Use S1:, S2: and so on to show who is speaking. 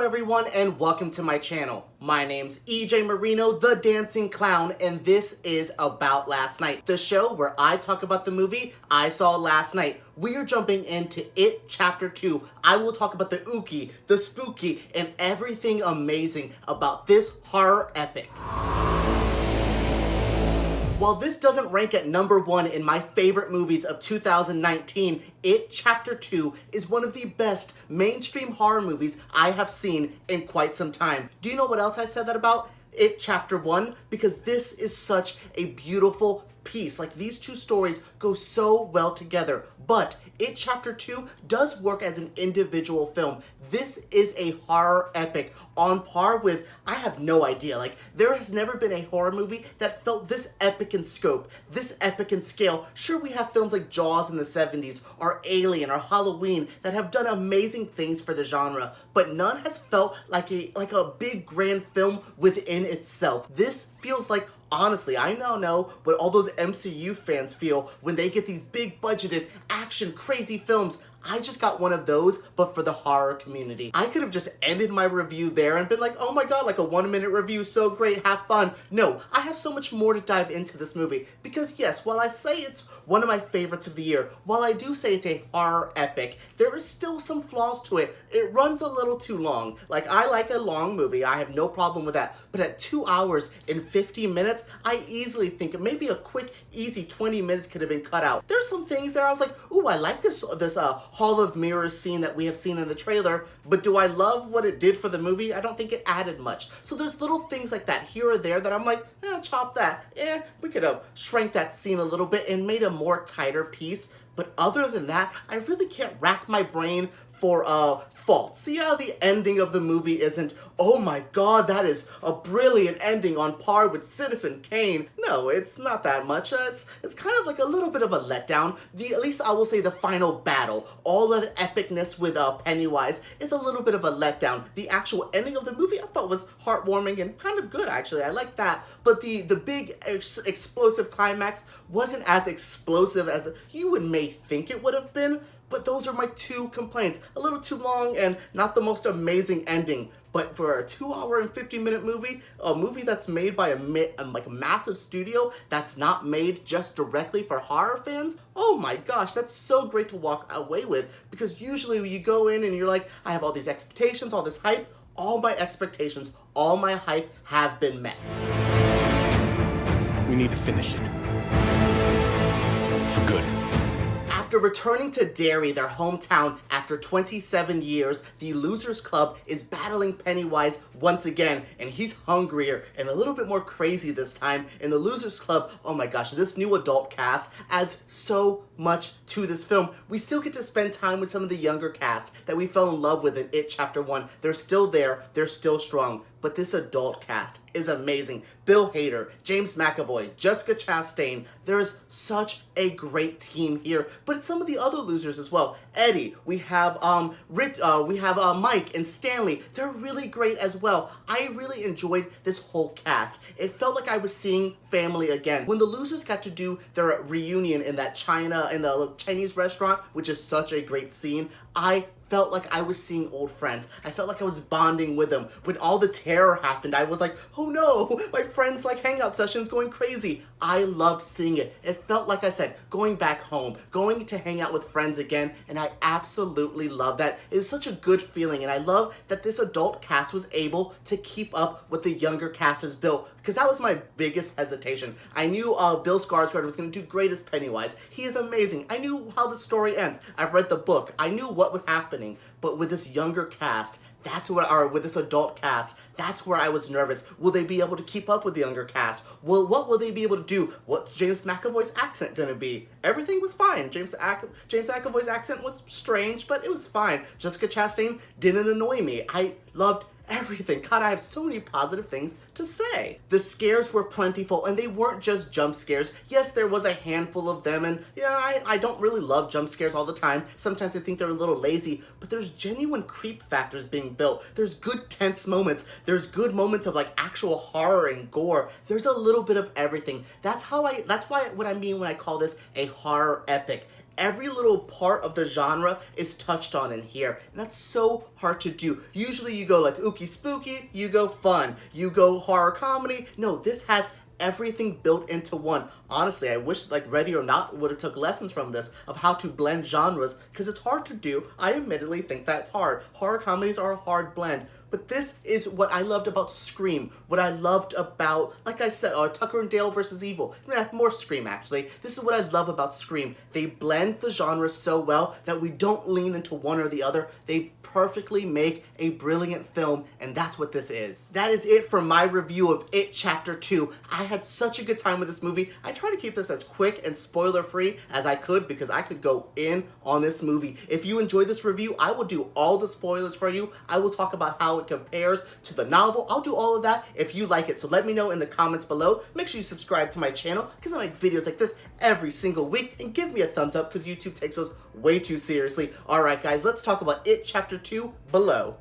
S1: everyone and welcome to my channel. My name's EJ Marino, the Dancing Clown, and this is About Last Night, the show where I talk about the movie I saw last night. We are jumping into It Chapter 2. I will talk about the ooky, the spooky, and everything amazing about this horror epic. While this doesn't rank at number 1 in my favorite movies of 2019, It Chapter 2 is one of the best mainstream horror movies I have seen in quite some time. Do you know what else I said that about It Chapter 1? Because this is such a beautiful piece. Like, these two stories go so well together, but It Chapter 2 does work as an individual film. This is a horror epic on par with, I have no idea, like, there has never been a horror movie that felt this epic in scope, this epic in scale. Sure, we have films like Jaws in the 70s, or Alien, or Halloween that have done amazing things for the genre, but none has felt like a big grand film within itself. This feels like, honestly, I now know what all those MCU fans feel when they get these big budgeted action crazy films. I just got one of those, but for the horror community. I could have just ended my review there and been like, oh my god, like a 1-minute review, so great, have fun. No, I have so much more to dive into this movie, because yes, while I say it's one of my favorites of the year, while I do say it's a horror epic, there is still some flaws to it. It runs a little too long. Like, I like a long movie, I have no problem with that, but at 2 hours and 50 minutes, I easily think maybe a quick, easy 20 minutes could have been cut out. There's some things there I was like, ooh, I like this Hall of Mirrors scene that we have seen in the trailer, but do I love what it did for the movie? I don't think it added much. So there's little things like that here or there that I'm like, chop that. We could have shrank that scene a little bit and made a more tighter piece. But other than that, I really can't rack my brain for faults. Yeah, the ending of the movie isn't, oh my god, that is a brilliant ending on par with Citizen Kane. No, it's not that much. It's kind of like a little bit of a letdown. At least I will say the final battle, all of the epicness with Pennywise is a little bit of a letdown. The actual ending of the movie I thought was heartwarming and kind of good, actually. I like that. But the big explosive climax wasn't as explosive as you may think it would have been. But those are my two complaints. A little too long and not the most amazing ending. But for a 2 hour and 50-minute movie, a movie that's made by a massive studio that's not made just directly for horror fans, oh my gosh, that's so great to walk away with. Because usually you go in and you're like, I have all these expectations, all this hype. All my expectations, all my hype have been met.
S2: We need to finish it. For good.
S1: After returning to Derry, their hometown, after 27 years, the Losers Club is battling Pennywise once again, and he's hungrier and a little bit more crazy this time. In the Losers Club, oh my gosh, this new adult cast adds so much to this film. We still get to spend time with some of the younger cast that we fell in love with in It Chapter 1. They're still there, they're still strong, but this adult cast is amazing. Bill Hader, James McAvoy, Jessica Chastain. There's such a great team here, but it's some of the other losers as well. Eddie, we have Mike and Stanley. They're really great as well. I really enjoyed this whole cast. It felt like I was seeing family again. When the losers got to do their reunion in that Chinese restaurant, which is such a great scene, I felt like I was seeing old friends. I felt like I was bonding with them. When all the terror happened, I was like, oh no, my friends' like hangout sessions going crazy. I loved seeing it. It felt like I said, going back home, going to hang out with friends again, and I absolutely love that. It was such a good feeling, and I love that this adult cast was able to keep up what the younger cast has built, because that was my biggest hesitation. I knew Bill Skarsgård was going to do great as Pennywise. He is amazing. I knew how the story ends. I've read the book. I knew what was happening. But with this younger cast, with this adult cast, that's where I was nervous. Will they be able to keep up with the younger cast? What will they be able to do? What's James McAvoy's accent gonna be? Everything was fine. James McAvoy's accent was strange, but it was fine. Jessica Chastain didn't annoy me. I loved everything. God, I have so many positive things to say. The scares were plentiful, and they weren't just jump scares. Yes, there was a handful of them, and yeah, I don't really love jump scares all the time. Sometimes I think they're a little lazy, but there's genuine creep factors being built. There's good tense moments. There's good moments of like actual horror and gore. There's a little bit of everything. That's why what I mean when I call this a horror epic. every little part of the genre is touched on in here, and that's so hard to do. Usually you go like ooky spooky, you go fun, you go horror comedy. No, this has everything built into one. Honestly, I wish like Ready or Not would have took lessons from this of how to blend genres, because it's hard to do. I admittedly think that's hard. Horror comedies are a hard blend, but this is what I loved about Scream, what I loved about, like I said, Tucker and Dale versus Evil. Yeah, more Scream actually. This is what I love about Scream. They blend the genres so well that we don't lean into one or the other. They perfectly make a brilliant film, and that's what this is. That is it for my review of It Chapter 2. I had such a good time with this movie. I try to keep this as quick and spoiler-free as I could because I could go in on this movie. If you enjoyed this review, I will do all the spoilers for you. I will talk about how it compares to the novel. I'll do all of that if you like it, so let me know in the comments below. Make sure you subscribe to my channel because I make videos like this every single week, and give me a thumbs up because YouTube takes those way too seriously. Alright guys, let's talk about It Chapter 2 below.